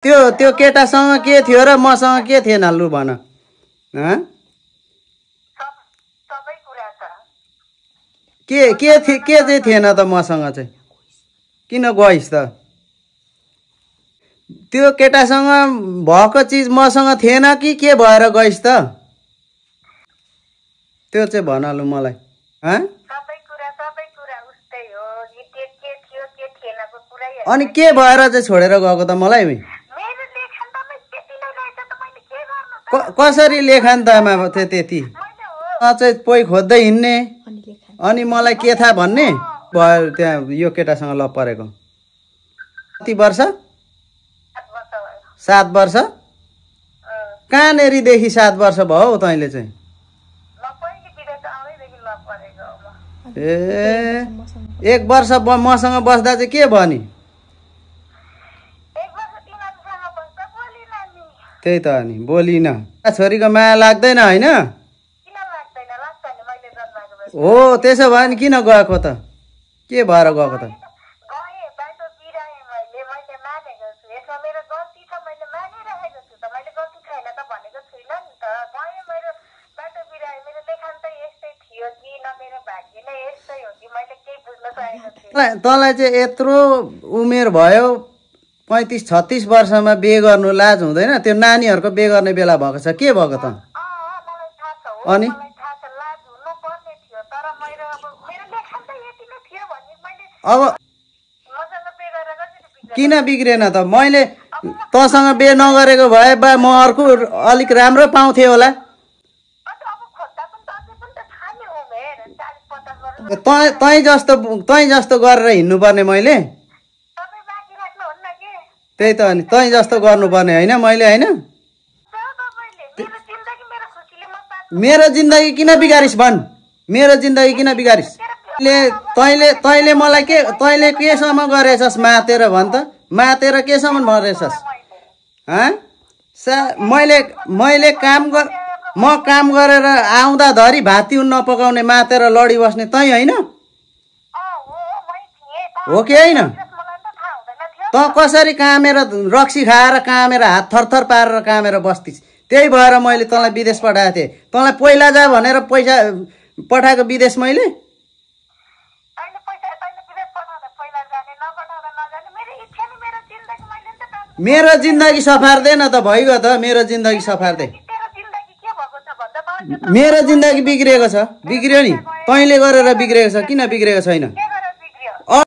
त्यो केटासँग के थियो र मसँग के थिएन लु भन के चाहिँ थिएन त मसँग चाहिँ किन गइस् त त्यो केटासँग भएको चिज मसँग थिएन कि के भएर गइस् त त्यो चाहिँ भन लु मलाई अनि के भएर चाहिँ छोडेर गएको त मलाई कसरी लेखान त त्यति चाहिँ पोइ खोज्दै हिँड्ने अनि मलाई के थाहा भन्ने भयो त्यहाँ यो केटासँग लभ परेको कति वर्ष 7 वर्ष कहाँनेरिदेखि 7 वर्ष भयो तैँले चाहिँ ए 1 वर्ष मसँग बस्दा चाहिँ के भयो नि त्यही त नि बोलिन छोरीको माया लाग्दैन होइन हो त्यसो भयो नि किन गएको त के भएर गएको त तँलाई चाहिँ यत्रो उमेर भयो 35-36 वर्षमा बिहे गर्नु लाज हुँदैन त्यो नानीहरूको बिहे गर्ने बेला भएको छ के भएको त अनि अब किन बिग्रेन त मैले तँसँग बिहे नगरेको भए बा म अर्को अलिक राम्रो पाउँथे होला तै जस्तो गरेर हिँड्नुपर्ने मैले त्यही त अनि तै जस्तो गर्नुपर्ने होइन मैले होइन मेरो जिन्दगी किन बिगारिस् भन् मेरो जिन्दगी किन बिगारिस् तैँले मलाई तैँले केसम्म गरेछस् मातेर भन् त मातेर केसम्म गरेछस् मैले म काम गरेर आउँदा धरी भाती नपकाउने मातेर लडी बस्ने तै होइन हो कि होइन त कसरी कामेर रक्सी खाएर कामेर हात थरथर पारेर कामेर बस्थिस् त्यही भएर मैले तँलाई विदेश पठाएको थिएँ तँलाई पहिला जा भनेर पैसा पठाएको विदेश मैले मेरो जिन्दगी सफार्दैन त भइगयो त मेरो जिन्दगी सफार्दै मेरो जिन्दगी बिग्रिएको छ बिग्रियो नि तैँले गरेर बिग्रिएको छ किन बिग्रिएको छैन